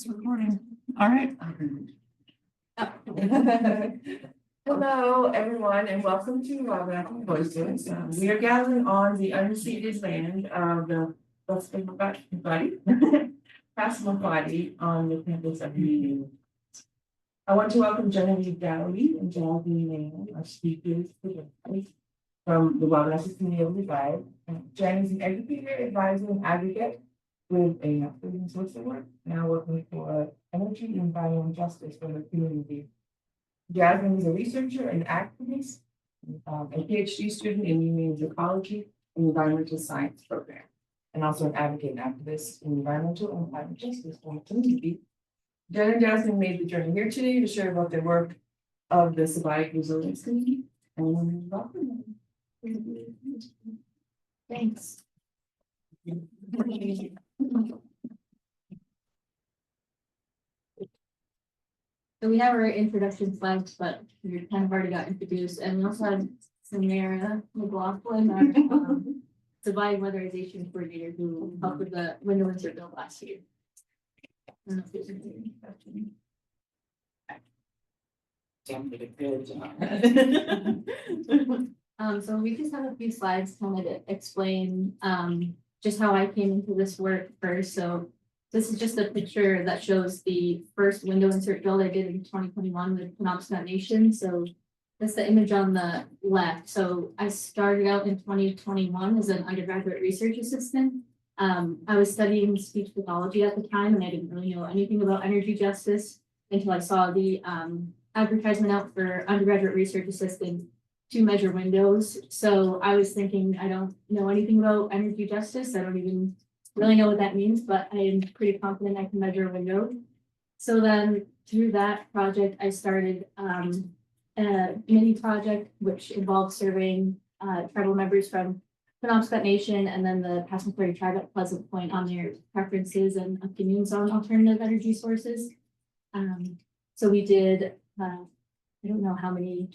It's recording. All right. Hello, everyone, and welcome to Wabanaki Voices. We are gathering on the unceded land of the Passamaquoddy on the campus of UU. I want to welcome Genevieve Doughty and Jasmine, our speakers today from the Wabanaki Community Tribe. Jen is an educator, advisor, and advocate with a master's in social work, now working for energy and environmental justice for the community. Jasmine is a researcher and activist, a PhD student in UU's ecology and environmental science program, and also an advocate and activist in environmental and climate justice for the community. Jen and Jasmine made the journey here today to share about their work of the Sipayik Resilience Committee. And welcome. Thanks. So we have our introduction slides, but we kind of already got introduced, and we also have Samara McLaughlin, our Survive Weatherization Coordinator, who helped with the window insert bill last year. I don't know if there's anything. So we just have a few slides kind of to explain just how I came into this work first. So this is just a picture that shows the first window insert build I did in 2021 with Penobscot Nation. So that's the image on the left. So I started out in 2021 as an undergraduate research assistant. I was studying speech pathology at the time, and I didn't really know anything about energy justice until I saw the advertisement out for undergraduate research assistant to measure windows. So I was thinking, I don't know anything about energy justice. I don't even really know what that means, but I am pretty confident I can measure a window. So then through that project, I started a mini project, which involved surveying tribal members from Penobscot Nation and then the Passamaquoddy Tribe at Pleasant Point on their preferences and opinions on alternative energy sources. So we did, I don't know how many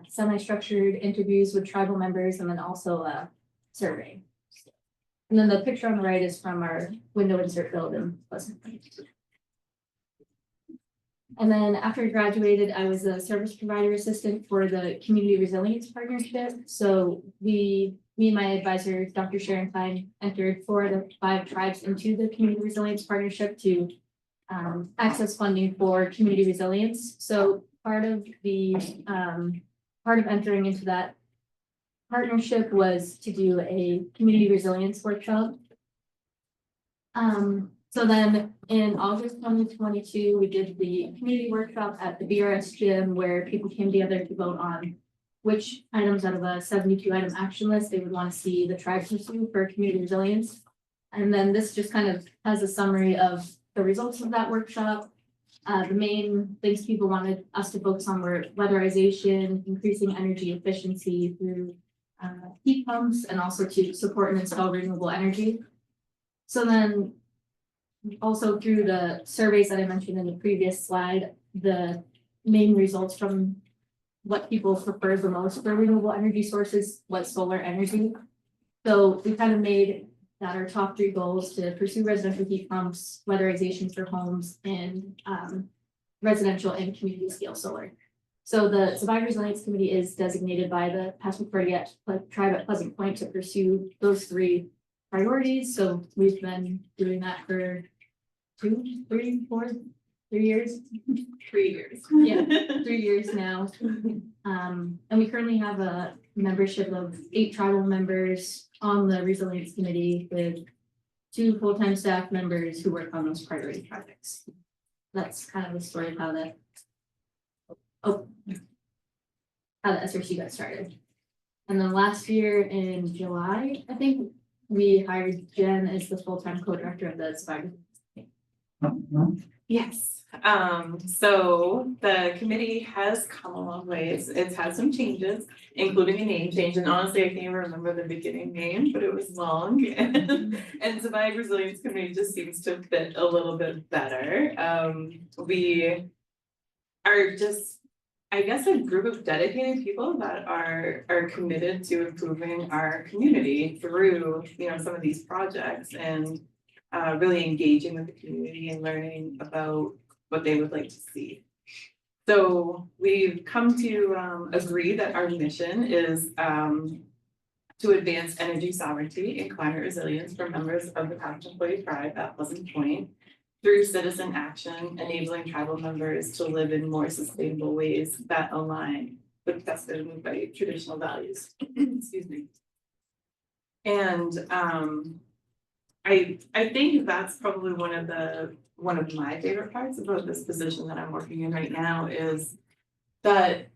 semi-structured interviews with tribal members and then also a survey. And then the picture on the right is from our window insert build in Pleasant Point. And then after I graduated, I was a service provider assistant for the Community Resilience Partnership. So me and my advisor, Dr. Sharon Klein, entered 4 of the 5 tribes into the Community Resilience Partnership to access funding for community resilience. So part of entering into that partnership was to do a community resilience workshop. So then in August 2022, we did the community workshop at the BRS gym where people came together to vote on which items out of a 72 item action list they would want to see the tribe pursue for community resilience. And then this just kind of has a summary of the results of that workshop. The main things people wanted us to focus on were weatherization, increasing energy efficiency through heat pumps, and also to support and install renewable energy. So then also through the surveys that I mentioned in the previous slide, the main results from what people prefer the most for renewable energy sources was solar energy. So we kind of made that our top 3 goals to pursue residential heat pumps, weatherization for homes, and residential and community scale solar. So the Survive Resilience Committee is designated by the Passamaquoddy Tribe at Pleasant Point to pursue those 3 priorities. So we've been doing that for 3 years. 3 years. Yeah, 3 years now. And we currently have a membership of 8 tribal members on the Resilience Committee with 2 full-time staff members who work on those priority projects. That's kind of the story of how the SRC got started. And then last year in July, I think we hired Jen as the full-time co-director of the Survive. Yes. So the committee has come a long ways. It's had some changes, including a name change. And honestly, I can't even remember the beginning name, but it was long. And Sipayik Resilience Committee just seems to fit a little bit better. We are just, I guess, a group of dedicated people that are committed to improving our community through, some of these projects. And really engaging with the community and learning about what they would like to see. So we've come to agree that our mission is to advance energy sovereignty and climate resilience for members of the Passamaquoddy Tribe at Pleasant Point through citizen action, enabling tribal members to live in more sustainable ways that align with tested and by traditional values. Excuse me. And I think that's probably one of my favorite parts about this position that I'm working in right now is that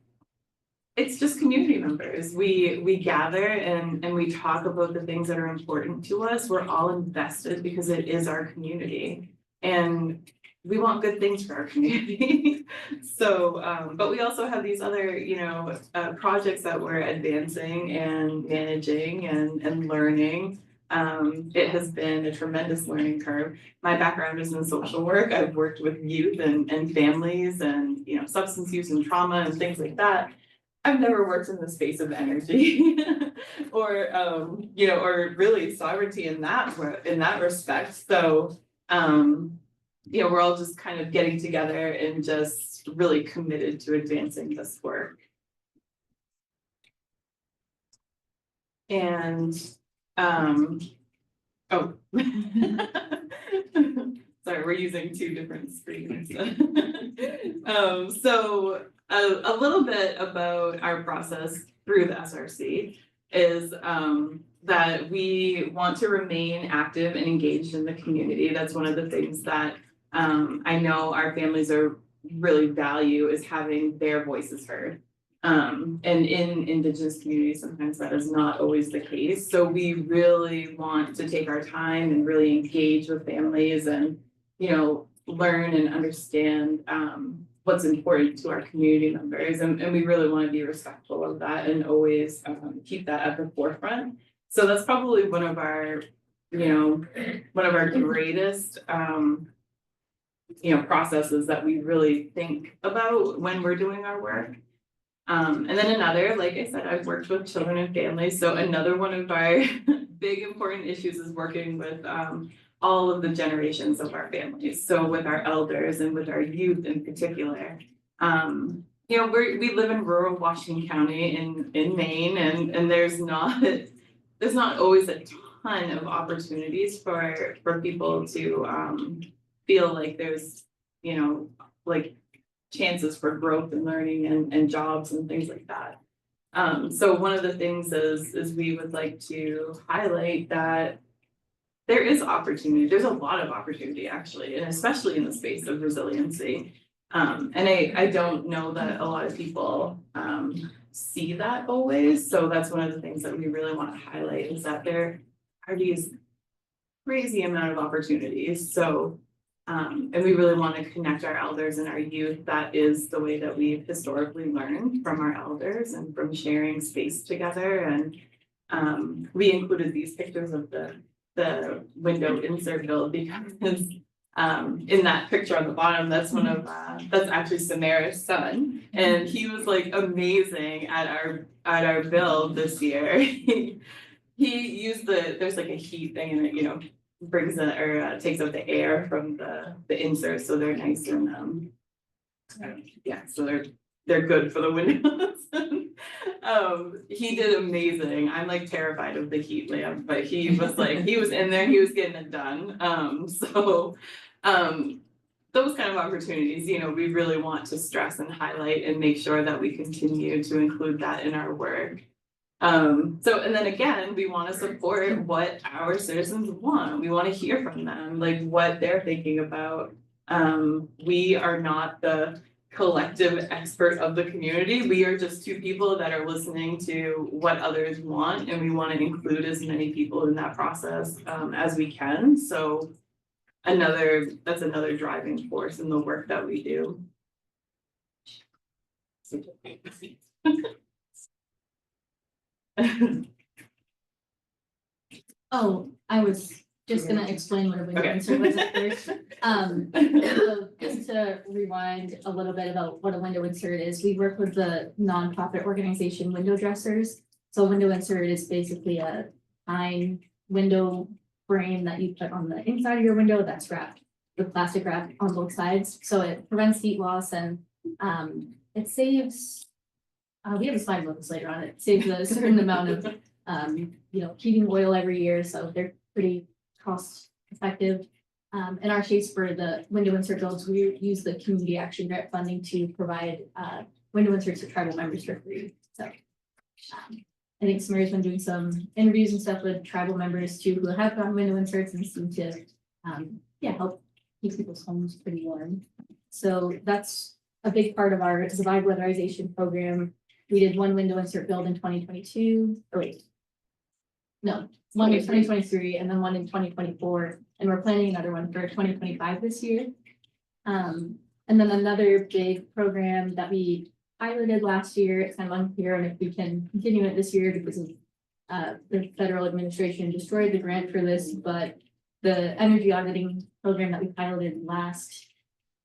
it's just community members. We gather and we talk about the things that are important to us. We're all invested because it is our community and we want good things for our community. So, but we also have these other, projects that we're advancing and managing and learning. It has been a tremendous learning curve. My background is in social work. I've worked with youth and families and, substance use and trauma and things like that. I've never worked in the space of energy or, or really sovereignty in that respect. So, we're all just kind of getting together and just really committed to advancing this work. And, oh, sorry, we're using two different screens. So a little bit about our process through the SRC is that we want to remain active and engaged in the community. That's one of the things that I know our families are really value is having their voices heard. And in Indigenous communities, sometimes that is not always the case. So we really want to take our time and really engage with families and, learn and understand what's important to our community members. And we really want to be respectful of that and always keep that at the forefront. So that's probably one of our greatest, processes that we really think about when we're doing our work. And then another, like I said, I've worked with children and families. So another one of our big important issues is working with all of the generations of our families. So with our elders and with our youth in particular. We live in rural Washington County in Maine, and there's not always a ton of opportunities for people to feel like there's, chances for growth and learning and jobs and things like that. So one of the things is we would like to highlight that there is opportunity. There's a lot of opportunity actually, and especially in the space of resiliency. And I don't know that a lot of people see that always. So that's one of the things that we really want to highlight is that there are these crazy amount of opportunities. So and we really want to connect our elders and our youth. That is the way that we've historically learned from our elders and from sharing space together. And we included these pictures of the window insert build because in that picture on the bottom, that's that's actually Samara's son. And he was like amazing at our build this year. He used there's like a heat thing in it, brings takes out the air from the inserts, so they're nice and so they're good for the windows. He did amazing. I'm like terrified of the heat lamp, but he was in there, he was getting it done. Those kind of opportunities, we really want to stress and highlight and make sure that we continue to include that in our work. And then again, we want to support what our citizens want. We want to hear from them, like what they're thinking about. We are not the collective expert of the community. We are just two people that are listening to what others want, and we want to include as many people in that process as we can. So that's another driving force in the work that we do. Oh, I was just gonna explain what a window insert was at first. So just to rewind a little bit about what a window insert is, we work with the nonprofit organization Window Dressers. So a window insert is basically a pine window frame that you put on the inside of your window that's wrapped with plastic wrap on both sides. So it prevents heat loss and it saves, we have a slide bonus later on. It saves a certain amount of heating oil every year. So they're pretty cost effective. In our case for the window insert builds, we use the community action grant funding to provide window inserts to tribal members for free. So I think Samari's been doing some interviews and stuff with tribal members too who have gotten window inserts and seem to help keep people's homes pretty warm. So that's a big part of our survive weatherization program. We did one window insert build in 2022. One in 2023 and then one in 2024. And we're planning another one for 2025 this year. And then another big program that we piloted last year, it's kind of unclear if we can continue it this year because of the federal administration destroyed the grant for this, but the energy auditing program that we piloted last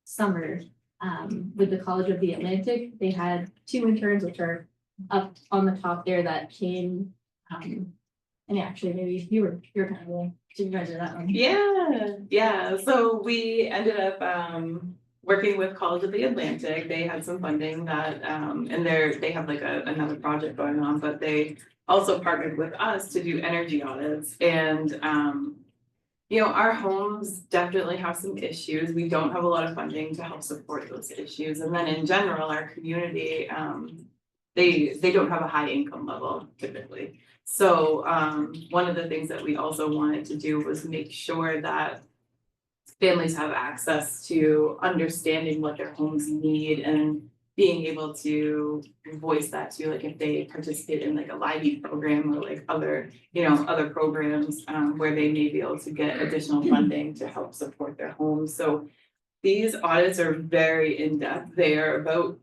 summer with the College of the Atlantic, they had 2 interns, which are up on the top there, that came and actually maybe you're kind of the supervisor of that one. Yeah. So we ended up working with College of the Atlantic. They had some funding that and they have like another project going on, but they also partnered with us to do energy audits. And our homes definitely have some issues. We don't have a lot of funding to help support those issues. And then in general, our community, they don't have a high income level typically. So one of the things that we also wanted to do was make sure that families have access to understanding what their homes need and being able to voice that too, like if they participate in like a LIHEAP program or like other programs where they may be able to get additional funding to help support their homes. So these audits are very in-depth. They are about,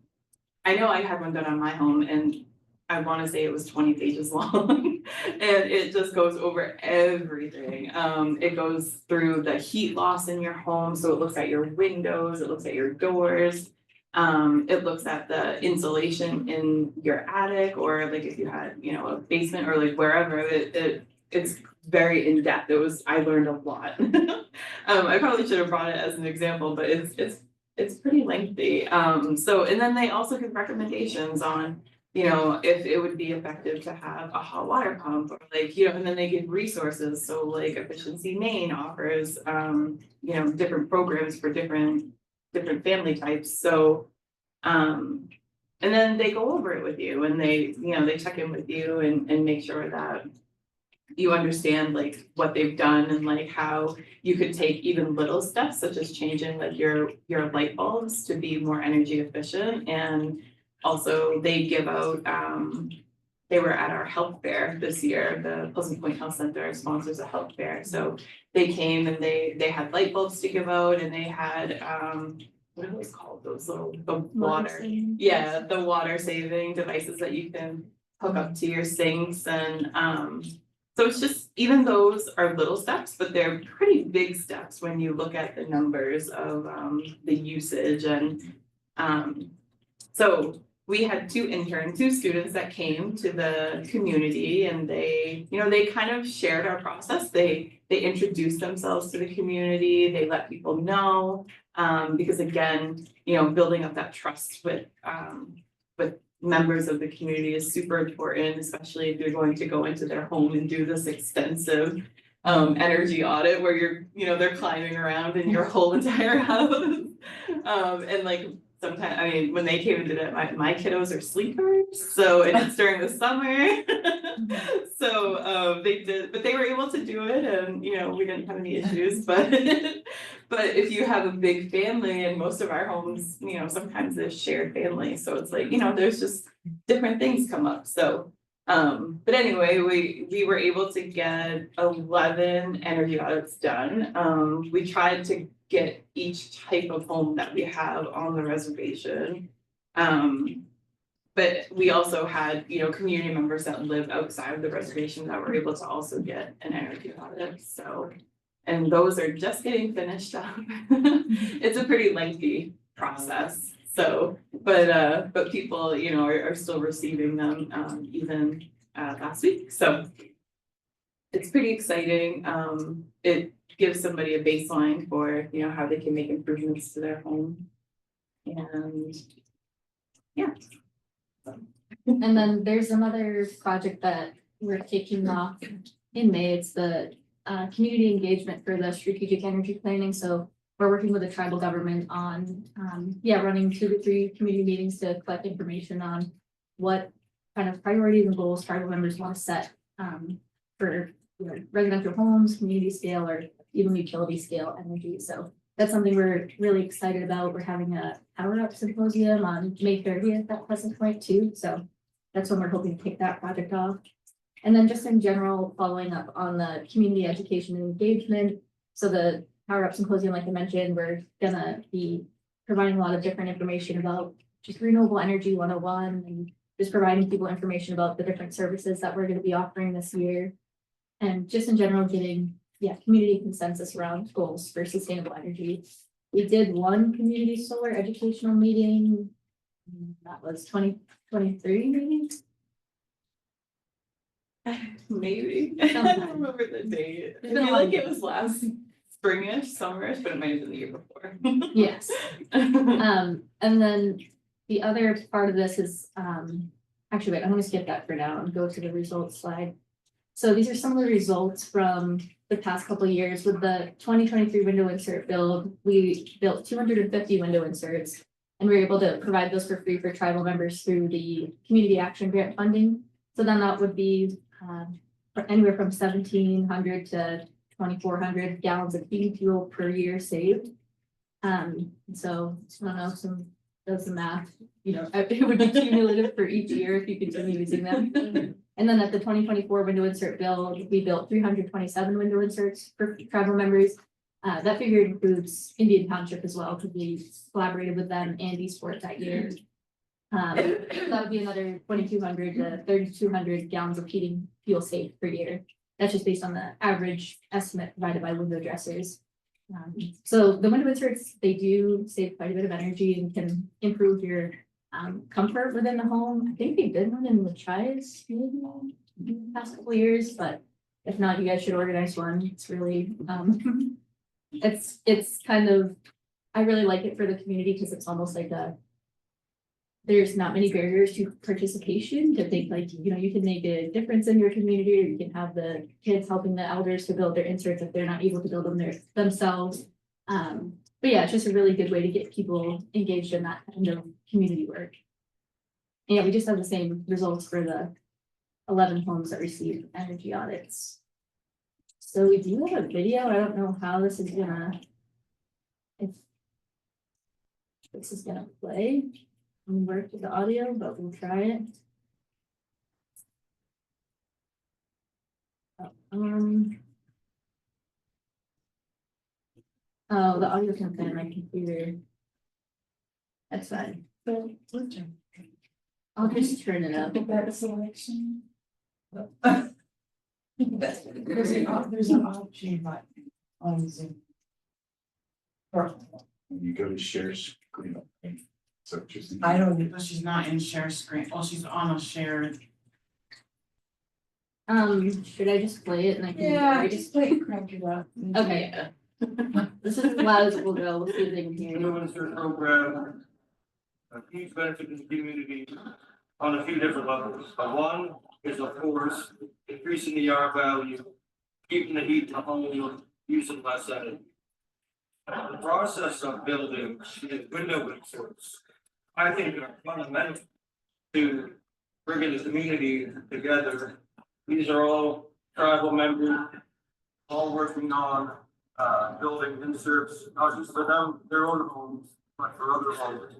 I know I had one done on my home and I want to say it was 20 pages long and it just goes over everything. It goes through the heat loss in your home. So it looks at your windows, it looks at your doors. It looks at the insulation in your attic or like if you had, a basement or like wherever it's very in-depth. I learned a lot. I probably should have brought it as an example, but it's pretty lengthy. And then they also give recommendations on if it would be effective to have a hot water pump or and then they give resources. So like Efficiency Maine offers, different programs for different family types. So, and then they go over it with you and they check in with you and make sure that you understand like what they've done and like how you could take even little steps such as changing like your light bulbs to be more energy efficient. And also they give out, they were at our health fair this year. The Pleasant Point Health Center sponsors a health fair. So they came and they had light bulbs to give out and they had, what are those called? Those little, the water saving devices that you can hook up to your sinks. And so it's just, even those are little steps, but they're pretty big steps when you look at the numbers of the usage. And so we had 2 students that came to the community and they kind of shared our process. They introduced themselves to the community. They let people know, because again, building up that trust with members of the community is super important, especially if you're going to go into their home and do this extensive energy audit where they're climbing around in your whole entire house. And like sometimes, when they came and did it, my kiddos are sleepers, so and it's during the summer. So they did, but they were able to do it and we didn't have any issues. But if you have a big family and most of our homes, sometimes there's shared family. So it's like, there's just different things come up. So but anyway, we were able to get 11 energy audits done. We tried to get each type of home that we have on the reservation. But we also had, community members that live outside of the reservation that were able to also get an energy audit. So, and those are just getting finished up. It's a pretty lengthy process. So, but people, are still receiving them, even last week. So it's pretty exciting. It gives somebody a baseline for, you know, how they can make improvements to their home. And yeah. And then there's another project that we're kicking off in May. It's the community engagement for the strategic energy planning. So we're working with the tribal government on running 2 to 3 community meetings to collect information on what kind of priorities and goals tribal members want to set for residential homes, community scale, or even utility scale energy. So that's something we're really excited about. We're having a power up symposium on May 30th at Pleasant Point too. So that's when we're hoping to kick that project off. And then just in general, following up on the community education and engagement. So the power up symposium, like I mentioned, we're gonna be providing a lot of different information about just renewable energy 101 and just providing people information about the different services that we're gonna be offering this year. And just in general, getting community consensus around goals for sustainable energy. We did one community solar educational meeting. That was 2023 maybe. Maybe. I Sometime. don't remember the date. I It's been a feel long like it time. was last springish, summerish, but it might have been the year before. Yes. And then the other part of this is, actually, wait, I'm gonna skip that for now and go to the results slide. So these are some of the results from the past couple of years. With the 2023 window insert build, we built 250 window inserts, and we were able to provide those for free for tribal members through the community action grant funding. So then that would be anywhere from 1,700 to 2,400 gallons of heating fuel per year saved. So I don't know if someone does the math, it would be cumulative for each year if you continue using them. And then at the 2024 window insert build, we built 327 window inserts for tribal members. That figure includes Indian Township as well, because we collaborated with them and eSport that year. That would be another 2,200 to 3,200 gallons of heating fuel saved per year. That's just based on the average estimate provided by window dressers. So the window inserts, they do save quite a bit of energy and can improve your comfort within the home. I think they did one in the Chi's maybe in the past couple of years, but if not, you guys should organize one. It's really it's kind of, I really like it for the community because it's almost like there's not many barriers to participation to think like, you can make a difference in your community, or you can have the kids helping the elders to build their inserts if they're not able to build them themselves. But yeah, it's just a really good way to get people engaged in that kind of community work. And yeah, we just have the same results for the 11 homes that received energy audits. So we do have a video. I don't know how this is if this is gonna play and work with the audio, but we'll try it. Oh, the audio can't play on my computer. That's fine. I'll just turn it up. That selection. There's an option button on Zoom. You go to share screen. So just. I don't know, she's not in share screen. Oh, she's on a shared. Should I just play it and I can? Yeah, I just like crank it up. Okay. This is as loud as it will go. We'll see if they can hear Window you. insert program, a huge benefit to the community on a few different levels. One is, of course, increasing the R value, keeping the heat in the home, using less energy. The process of building these window inserts, I think, are fundamental to bringing the community together. These are all tribal members, all working on building inserts, not just for them, their own homes, but for other homes.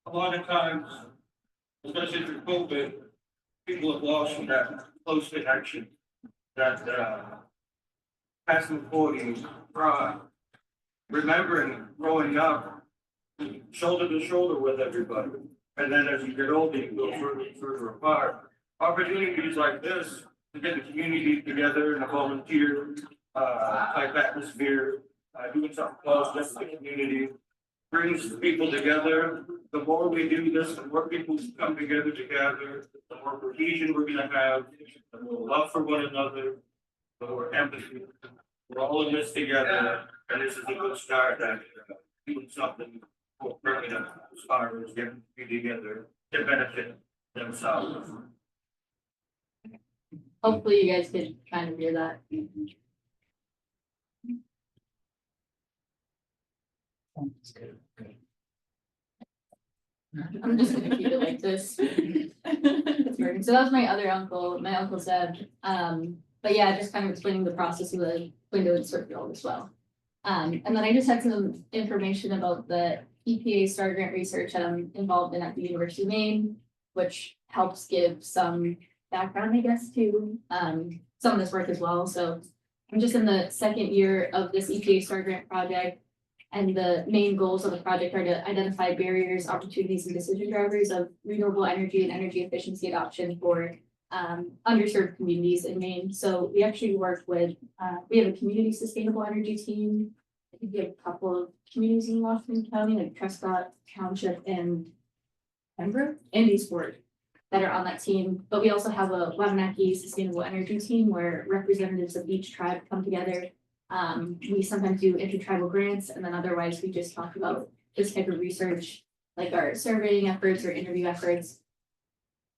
A lot of times, especially through COVID, people have lost that close connection, that Passamaquoddy Tribe. Remembering growing up, shoulder to shoulder with everybody, and then as you get older, you go further and further apart. Opportunities like this to get the community together in a volunteer type atmosphere, doing something close just to the community, brings people together. The more we do this, the more people come together, the more cohesion we're gonna have, the more love for one another. or empathy. We're all in this together, and this is a good start that doing something for permanent as far as getting people together to benefit themselves. Hopefully you guys could kind of hear that. I'm just gonna keep it like this. It's working. So that was my other uncle, my uncle Zeb. But yeah, just kind of explaining the process of the window insert field as well. And then I just had some information about the EPA STAR grant research that I'm involved in at the University of Maine, which helps give some background, I guess, to some of this work as well. So I'm just in the second year of this EPA STAR grant project. And the main goals of the project are to identify barriers, opportunities, and decision drivers of renewable energy and energy efficiency adoption for underserved communities in Maine. So we actually work with, we have a community sustainable energy team. I think we have a couple of communities in Washington County, like Prescott Township and Pembroke and Eastport, that are on that team. But we also have a Wabanaki sustainable energy team where representatives of each tribe come together. We sometimes do intertribal grants, and then otherwise we just talk about this type of research, like our surveying efforts or interview efforts.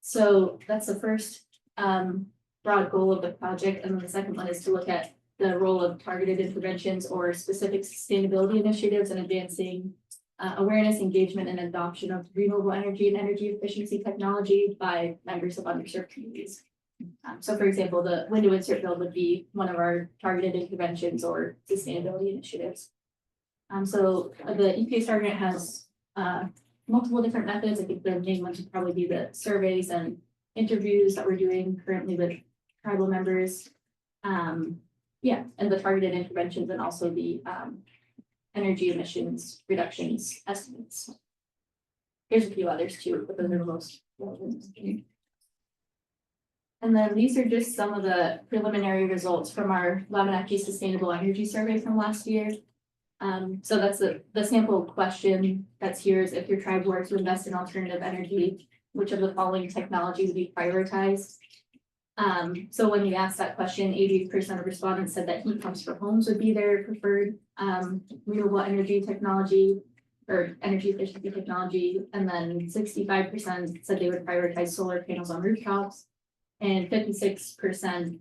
So that's the first broad goal of the project. And then the second one is to look at the role of targeted interventions or specific sustainability initiatives in advancing awareness, engagement, and adoption of renewable energy and energy efficiency technology by members of underserved communities. So for example, the window insert build would be one of our targeted interventions or sustainability initiatives. So the EPA STAR grant has multiple different methods. I think the main ones would probably be the surveys and interviews that we're doing currently with tribal members. Yeah, and the targeted interventions and also the energy emissions reductions estimates. Here's a few others too, but those are the most relevant. And then these are just some of the preliminary results from our Wabanaki Sustainable Energy Survey from last year. So that's the sample question that's here is if your tribe were to invest in alternative energy, which of the following technologies would be prioritized? So when we asked that question, 80% of respondents said that heat pumps for homes would be their preferred renewable energy technology or energy efficiency technology. And then 65% said they would prioritize solar panels on rooftops. And 56%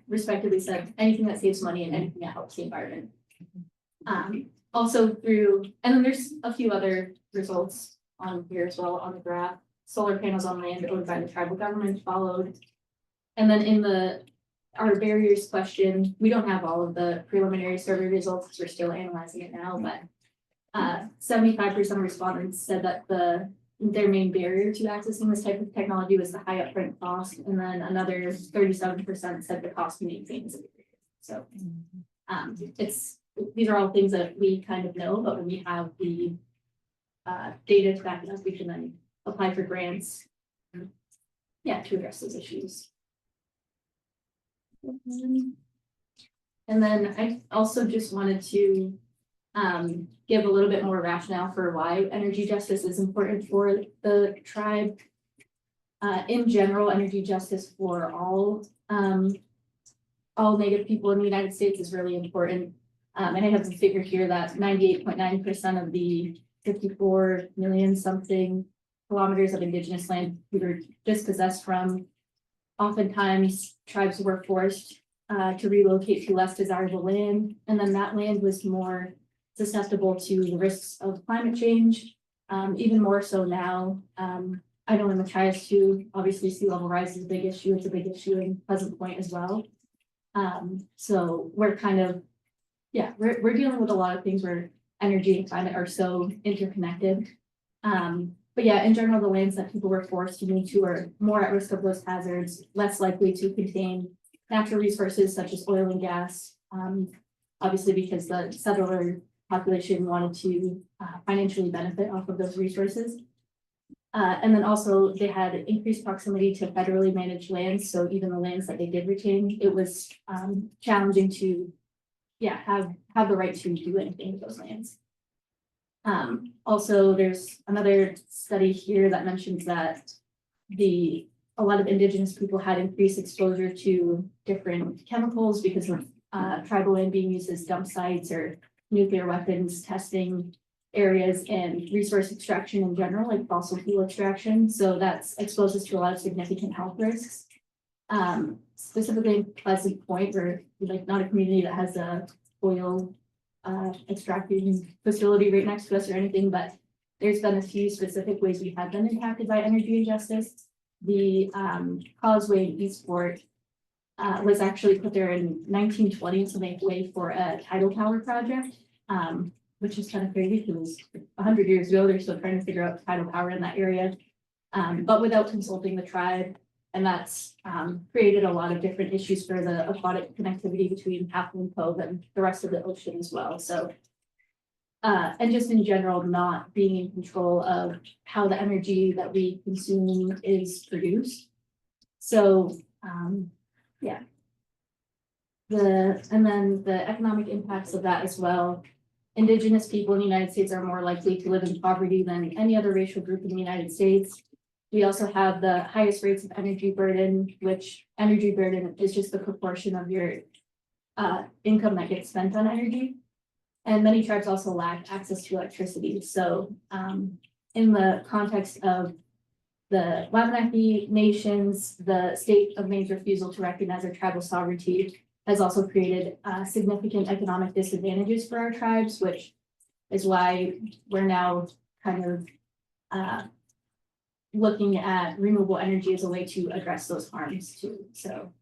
respectively said anything that saves money and anything that helps the environment. Also through, and then there's a few other results on here as well on the graph. Solar panels on land owned by the tribal government followed. And then in our barriers question, we don't have all of the preliminary survey results because we're still analyzing it now, but 75% of respondents said that their main barrier to accessing this type of technology was the high upfront cost, and then another 37% said the cost to maintain is a barrier. So these are all things that we kind of know, but when we have the data to back it up, we can then apply for grants, yeah, to address those issues. And then I also just wanted to give a little bit more rationale for why energy justice is important for the tribe. In general, energy justice for all Native people in the United States is really important. And I have the figure here that 98.9% of the 54 million something kilometers of indigenous land we were dispossessed from. Oftentimes, tribes were forced to relocate to less desirable land, and then that land was more susceptible to the risks of climate change, even more so now. I know in Matthias too, obviously sea level rise is a big issue. It's a big issue in Pleasant Point as well. So we're kind of, yeah, we're dealing with a lot of things where energy and climate are so interconnected. But yeah, in general, the lands that people were forced to move to are more at risk of those hazards, less likely to contain natural resources such as oil and gas. Obviously, because the settler population wanted to financially benefit off of those resources. And then also they had increased proximity to federally managed lands. So even the lands that they did retain, it was challenging to, yeah, have the right to do anything with those lands. Also, there's another study here that mentions that the a lot of indigenous people had increased exposure to different chemicals because of tribal land being used as dump sites or nuclear weapons testing areas and resource extraction in general, like fossil fuel extraction. So that's exposed us to a lot of significant health risks. Specifically in Pleasant Point, we're like not a community that has a oil extracting facility right next to us or anything, but there's been a few specific ways we have been impacted by energy injustice. The causeway in Eastport was actually put there in 1920 to make way for a tidal tower project, which is kind of crazy because it was 100 years ago. They're still trying to figure out tidal power in that area, but without consulting the tribe. And that's created a lot of different issues for the aquatic connectivity between Halfmoon Cove and the rest of the ocean as well. So, and just in general, not being in control of how the energy that we consume is produced. So, yeah. And then the economic impacts of that as well. Indigenous people in the United States are more likely to live in poverty than any other racial group in the United States. We also have the highest rates of energy burden, which energy burden is just the proportion of your income that gets spent on energy. And many tribes also lack access to electricity. So in the context of the Wabanaki nations, the state of Maine's refusal to recognize their tribal sovereignty has also created significant economic disadvantages for our tribes, which is why we're now kind of looking at renewable energy as a way to address those harms too. So,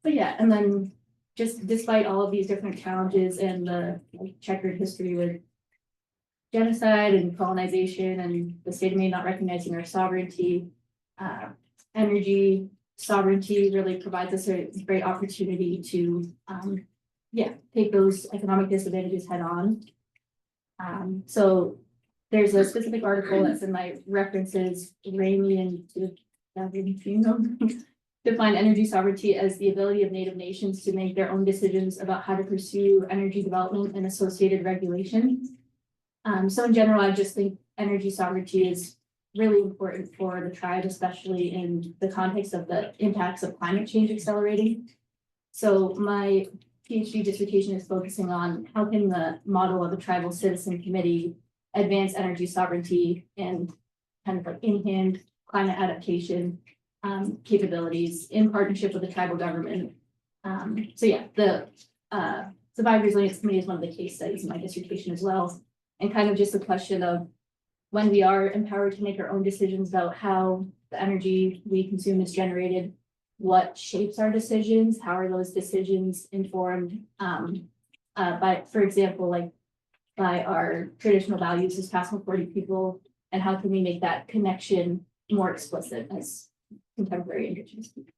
but yeah, and then just despite all of these different challenges and the checkered history with genocide and colonization and the state of Maine not recognizing our sovereignty, energy sovereignty really provides us a great opportunity to, take those economic disadvantages head on. So there's a specific article that's in my references, Rainey and define energy sovereignty as the ability of Native nations to make their own decisions about how to pursue energy development and associated regulations. So in general, I just think energy sovereignty is really important for the tribe, especially in the context of the impacts of climate change accelerating. So my PhD dissertation is focusing on how can the model of a tribal citizen committee advance energy sovereignty and kind of like in-hand climate adaptation capabilities in partnership with the tribal government. So yeah, the Sipayik Resilience Committee is one of the case studies in my dissertation as well. And kind of just a question of when we are empowered to make our own decisions about how the energy we consume is generated, what shapes our decisions, how are those decisions informed by, for example, like by our traditional values as Passamaquoddy people, and how can we make that connection more explicit as contemporary Indigenous people.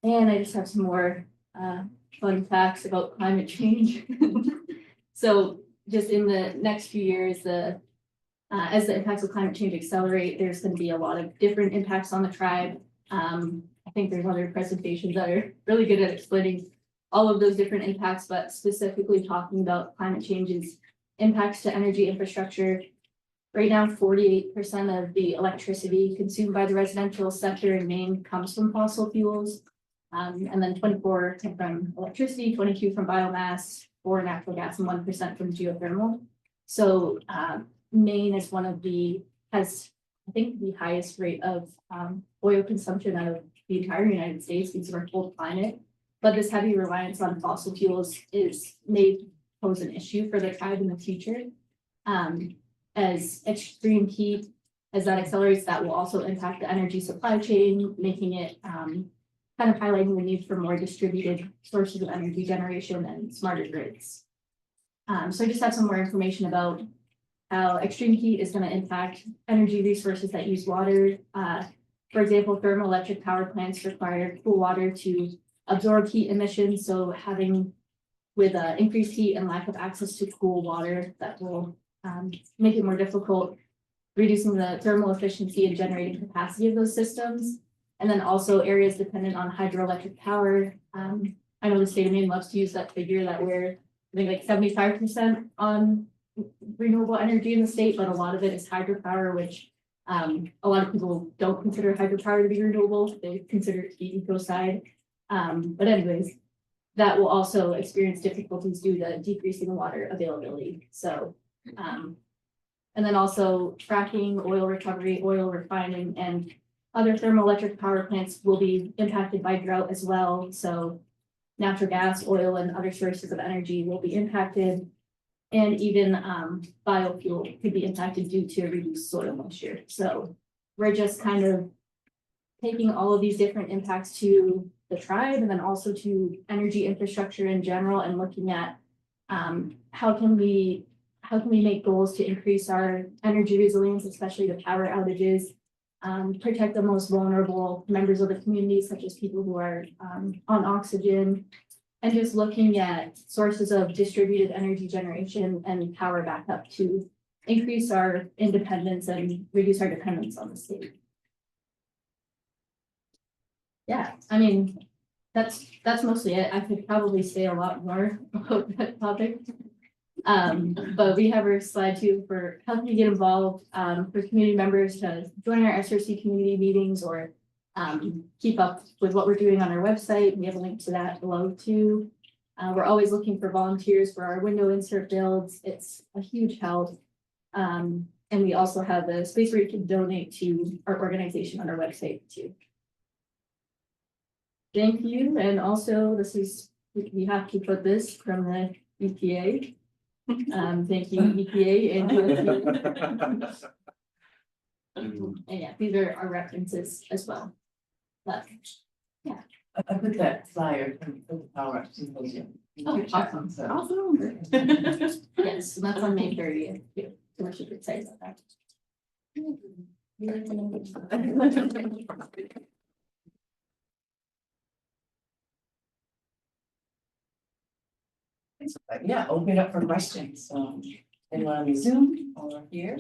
And I just have some more fun facts about climate change. So just in the next few years, as the impacts of climate change accelerate, there's going to be a lot of different impacts on the tribe. I think there's other presentations that are really good at explaining all of those different impacts, but specifically talking about climate change's impacts to energy infrastructure. Right now, 48% of the electricity consumed by the residential sector in Maine comes from fossil fuels. And then 24 come from electricity, 22 from biomass, 4 natural gas, and 1% from geothermal. So Maine is has, I think, the highest rate of oil consumption out of the entire United States because of our cold climate. But this heavy reliance on fossil fuels may pose an issue for the tribe in the future. As extreme heat, as that accelerates, that will also impact the energy supply chain, making it kind of highlighting the need for more distributed sources of energy generation and smarter grids. So I just have some more information about how extreme heat is going to impact energy resources that use water. For example, thermoelectric power plants require cool water to absorb heat emissions. So having with increased heat and lack of access to cool water, that will make it more difficult, reducing the thermal efficiency and generating capacity of those systems. And then also areas dependent on hydroelectric power. I know the state of Maine loves to use that figure that we're, I think, like 75% on renewable energy in the state, but a lot of it is hydropower, which A lot of people don't consider hydropower to be renewable, they consider it to be eco side. But anyways, that will also experience difficulties due to decreasing water availability, so. And then also fracking, oil recovery, oil refining, and other thermoelectric power plants will be impacted by drought as well, so. Natural gas, oil, and other sources of energy will be impacted. And even biofuel could be impacted due to reduced soil moisture, so we're just kind of. Taking all of these different impacts to the tribe and then also to energy infrastructure in general and looking at. How can we make goals to increase our energy resilience, especially the power outages? Protect the most vulnerable members of the community, such as people who are on oxygen. And just looking at sources of distributed energy generation and power backup to increase our independence and reduce our dependence on the state. Yeah, I mean, that's mostly it. I could probably say a lot more about that topic. But we have our slide too for how can you get involved, for community members to join our SRC community meetings or keep up with what we're doing on our website. We have a link to that below too. We're always looking for volunteers for our window insert builds. It's a huge help. And we also have a space where you can donate to our organization on our website too. Thank you. And also we have to put this from the EPA. Thank you, EPA and yeah, these are our references as well. But yeah. I put that flyer from the power up symposium. Oh, awesome. So. Awesome. Yes, and that's on May 30th. too. So much you could say about that. Yeah, open it up for questions, anyone on the Zoom or here?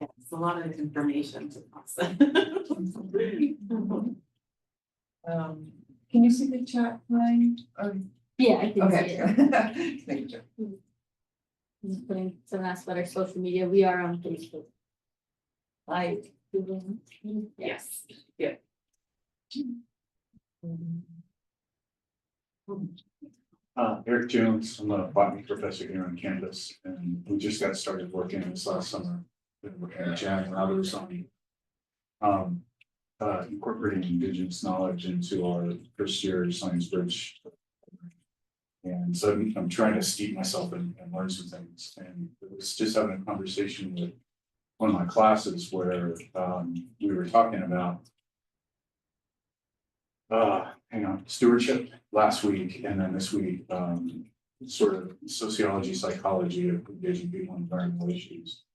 It's a lot of information to process. Can you see the chat line? Yeah, I can see it. Okay. Thank you. Just putting some asked about our social media. We are on Facebook. Like Google. Yes, yeah. Eric Jones, I'm a botany professor here on campus, and we just got started working this last summer. Been working with Jen and others on incorporating indigenous knowledge into our first year Science Bridge. And so I'm trying to steep myself and learn some things. And I was just having a conversation with one of my classes where we were talking about stewardship last week, and then this week, sort of sociology, psychology of engaging people in environmental issues.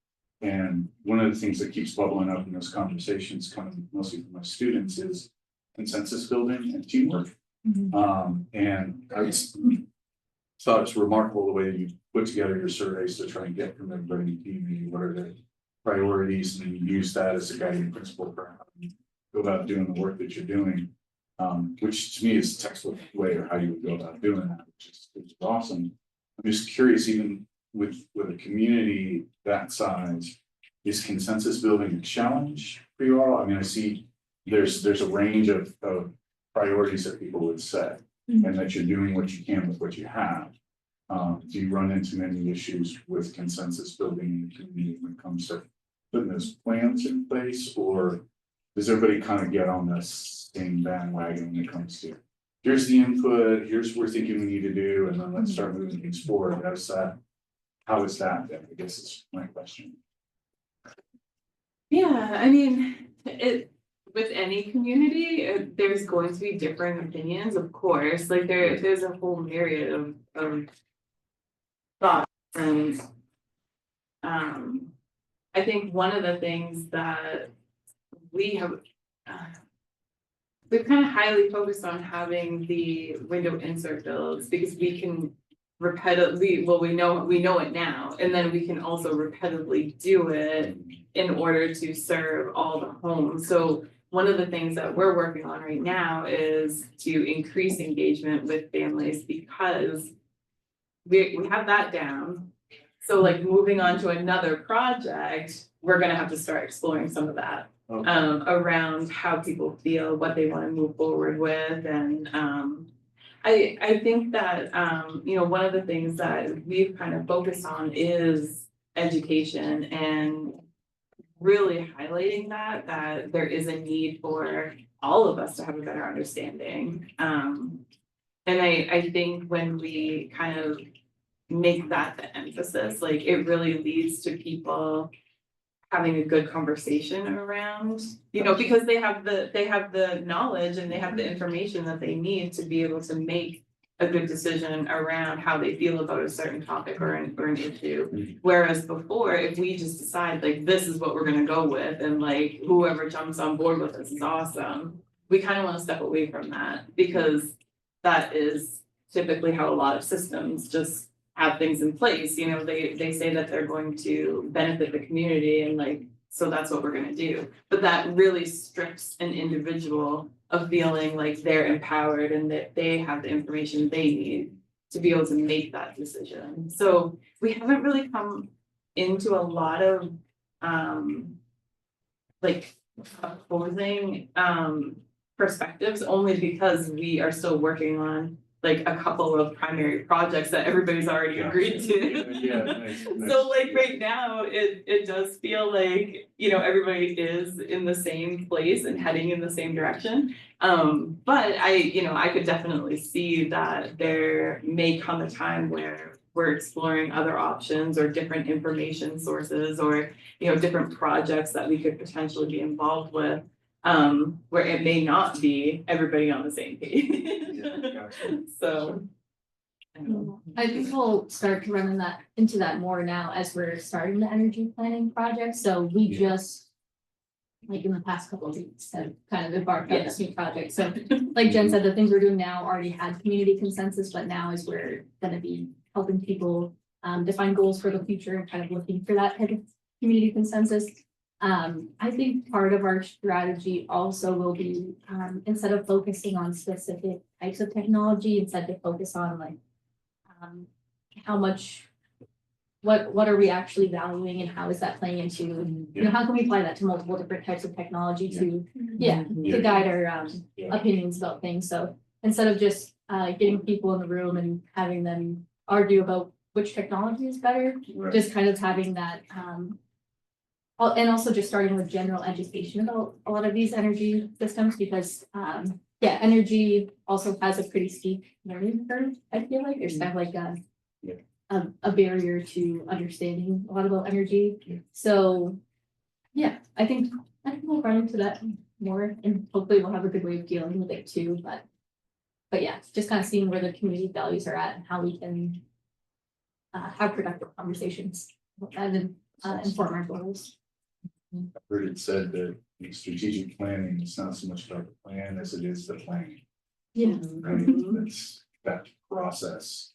And one of the things that keeps bubbling up in those conversations, coming mostly from my students, is consensus building and teamwork. And I thought it's remarkable the way you put together your surveys to try and get from everybody in the community what are the priorities, and then you use that as a guiding principle for how you go about doing the work that you're doing. Which to me is the textbook way of how you would go about doing that, which is awesome. I'm just curious, even with a community that size, is consensus building a challenge for you all? I mean, I see there's a range of priorities that people would set, and that you're doing what you can with what you have. Do you run into many issues with consensus building in the community when it comes to putting those plans in place, or does everybody kind of get on the same bandwagon when it comes to here's the input, here's what we're thinking we need to do, and then let's start moving things forward? How is that? I guess is my question. Yeah, I mean, with any community, there's going to be differing opinions, of course. Like there's a whole myriad of thoughts, and I think one of the things that we've kind of highly focused on having the window insert builds, because we can repetitively, well, we know it now, and then we can also repetitively do it in order to serve all the homes. So one of the things that we're working on right now is to increase engagement with families, because we have that down. So like moving on to another project, we're gonna have to start exploring some of that. Okay. Around how people feel, what they wanna move forward with, and I think that you know, one of the things that we've kind of focused on is education and really highlighting that there is a need for all of us to have a better understanding. And I think when we kind of make that the emphasis, like it really leads to people having a good conversation around, you know, because they have the knowledge and they have the information that they need to be able to make a good decision around how they feel about a certain topic or an issue. Whereas before, if we just decide like, this is what we're gonna go with, and like whoever jumps on board with us is awesome, we kind of want to step away from that, because that is typically how a lot of systems just have things in place. You know, they say that they're going to benefit the community, and like, so that's what we're gonna do. But that really strips an individual of feeling like they're empowered and that they have the information they need to be able to make that decision. So we haven't really come into a lot of like opposing perspectives, only because we are still working on like a couple of primary projects that everybody's already agreed to. Yeah, nice. So like right now, it does feel like, you know, everybody is in the same place and heading in the same direction. But I could definitely see that there may come a time where we're exploring other options or different information sources, or, you know, different projects that we could potentially be involved with, where it may not be everybody on the same page. Gotcha. So. I think we'll start running that into that more now as we're starting the energy planning project. So we just, like in the past couple of weeks, have kind of embarked on this new project. So like Jen said, the things we're doing now already had community consensus, but now is we're gonna be helping people define goals for the future and kind of looking for that type of community consensus. I think part of our strategy also will be, instead of focusing on specific types of technology, instead to focus on like how much, what are we actually valuing, and how is that playing into, you know, how can we apply that to multiple different types of technology to guide our opinions about things. So instead of just getting people in the room and having them argue about which technology is better, just kind of having that and also just starting with general education about a lot of these energy systems, because energy also has a pretty steep learning curve. I feel like there's kind of like a barrier to understanding a lot about energy. So I think we'll run into that more, and hopefully we'll have a good way of dealing with it too. But yeah, just kind of seeing where the community values are at and how we can have productive conversations and inform our goals. I've heard it said that in strategic planning, it's not so much about the plan as it is the planning, Yeah. right? That's that process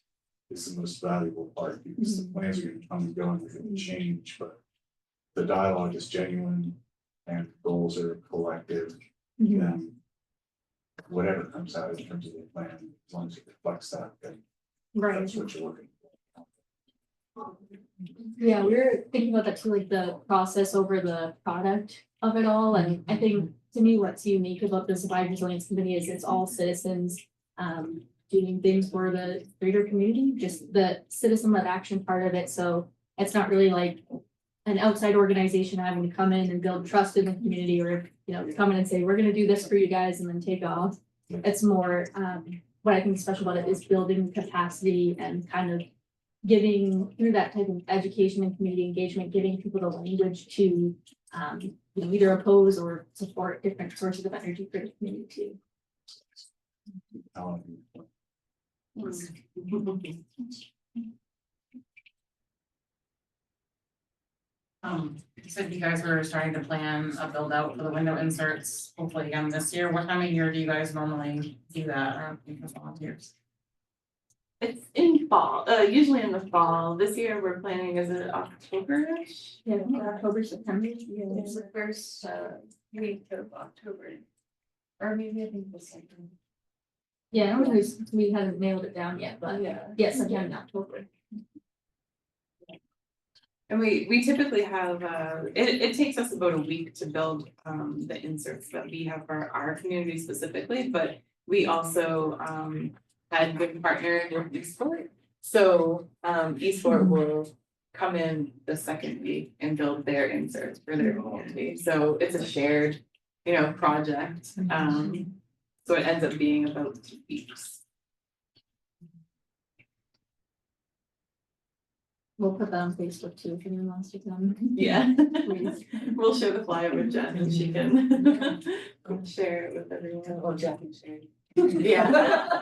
is the most valuable part, because the plans are gonna come and go and they're gonna change, but the dialogue is genuine and goals are collective, and whatever comes out in terms of the plan, as long as it reflects that, then that's what you're looking for. Yeah, we were thinking about that too, like the process over the product of it all. And I think to me, what's unique about the Sipayik Resilience Committee is it's all citizens doing things for the greater community, just the citizen-led action part of it. So it's not really like an outside organization having to come in and build trust in the community, or, you know, come in and say, we're gonna do this for you guys and then take off. It's more what I think is special about it is building capacity and kind of giving, through that type of education and community engagement, giving people the language to you know, either oppose or support different sources of energy for the community too. You said you guys were starting to plan a build out for the window inserts, hopefully again this year. What time of year do you guys normally do that, or for volunteers? It's in fall, usually in the fall. This year we're planning, is it October-ish? Yeah, October, September. It's the first week of October, or maybe I think the second. Yeah, I don't know, we haven't nailed it down yet, but Yeah. yes, sometime in October. And we typically have, it takes us about a week to build, the inserts that we have for our community specifically, but we also, had been partnered with Eastport. So, Eastport will come in the second week and build their inserts for their community. So it's a shared, project. So it ends up being about 2 weeks. We'll put that on Facebook too, if anyone wants to come. Yeah. Please. We'll share the flyer with Jen and she can share it with everyone. Oh, Jackie shared. Yeah.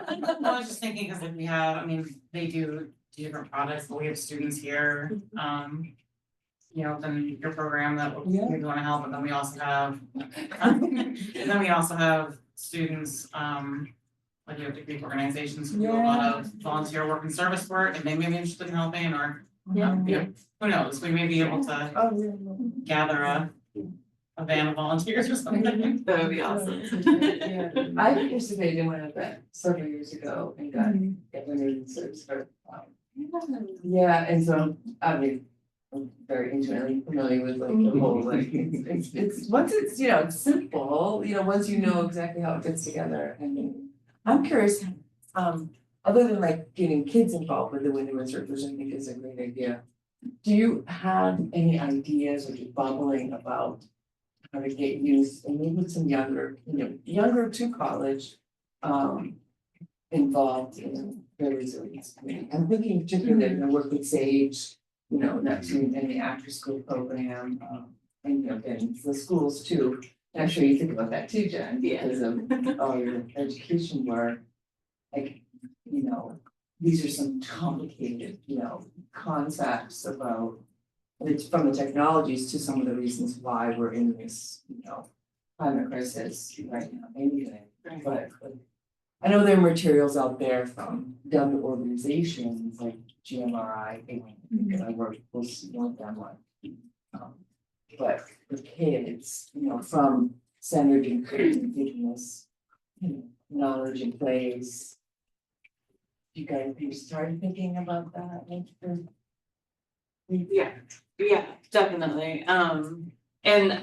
I was just thinking, because like we have, I mean, they do different products, but we have students here, then your program that we want to help, and then we also have. And then we also have students, like you have degree organizations who do a lot of volunteer work and service work, and they may be interested in helping, or, who knows, we may be able to gather a band of volunteers or something. That would be awesome. I participated in one of that several years ago and got everyone service for. Yeah, and so, I mean, I'm very intimately familiar with like the whole, like, it's, once it's, it's simple, once you know exactly how it fits together, and I'm curious, other than like getting kids involved with the window insert, which I think is a great idea. Do you have any ideas or just bubbling about how to get youth and maybe some younger, younger to college, involved in the resilience committee? I'm thinking particularly that I work with Sage, next to in the after school program, and and the schools too. And I'm sure you think about that too, Jen, because of all your education work. Like, these are some complicated, concepts about it's from the technologies to some of the reasons why we're in this, climate crisis right now, anything. But I know there are materials out there from other organizations like GMRI, and I work with one of them one. But for kids, from centered in indigenous, knowledge and plays. You guys have started thinking about that? Yeah, definitely. And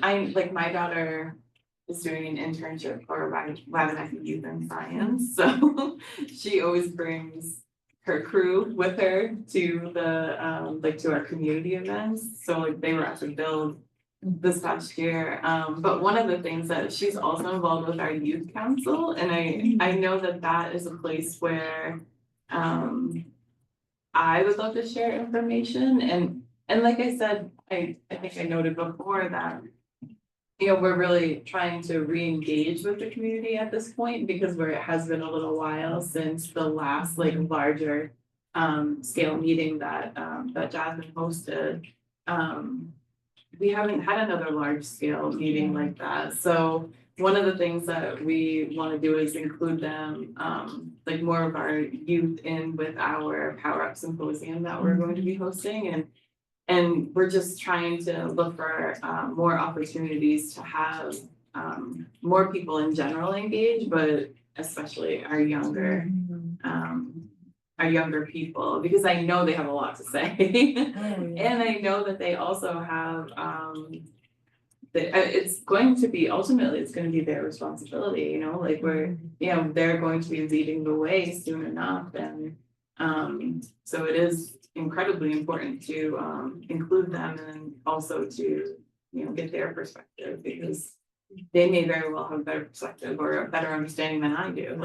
I, like, my daughter is doing an internship for Wabanaki Youth in Science, so she always brings her crew with her to the, to our community events. So like they were at the build this past year. But one of the things that she's also involved with our youth council, and I know that is a place where I would love to share information, and like I said, I think I noted before that we're really trying to re-engage with the community at this point, because it has been a little while since the last like larger scale meeting that Jasmine hosted. We haven't had another large scale meeting like that. So one of the things that we want to do is include them, like more of our youth in with our Power Up Symposium that we're going to be hosting. And we're just trying to look for more opportunities to have more people in general engage, but especially our younger people, because I know they have a lot to say. And I know that they also have it's going to be their responsibility, like they're going to be leading the way soon enough. And so it is incredibly important to include them, and also to get their perspective, because they may very well have a better perspective or a better understanding than I do.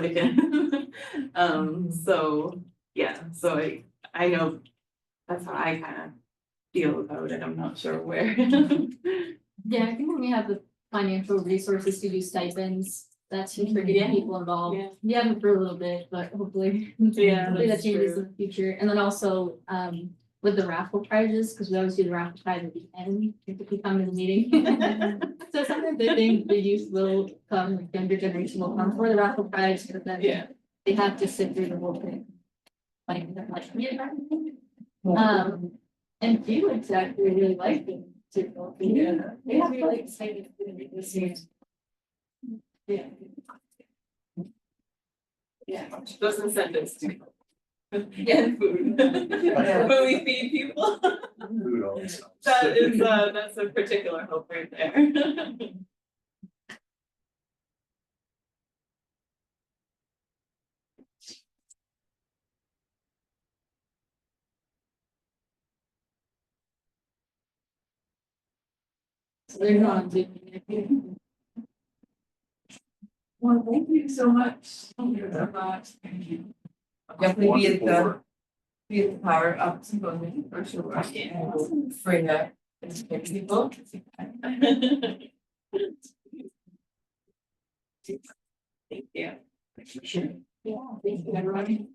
So I know that's how I kind of feel about it. I'm not sure where. Yeah, I think when we have the financial resources to do stipends, that's huge for getting people involved. Yeah. We haven't for a little bit, but hopefully that that's changes true. in the future. And then also with the raffle prizes, because we always do the raffle prize at the end if we come to the meeting. So sometimes they think the youth will come, like younger generation will come for the raffle prize, but then they have to sit through the whole thing. And Felix actually really liked it too. They have really excited this year. Yeah. Those incentives too. And food. But we feed people. Food always helps. That is, that's a particular hope right there. So they're not doing Well, thank you so much. Thank you so much. Definitely be at the power up symposium for sure. And bring that to people. Thank you. Sure. Yeah, thank you, everybody.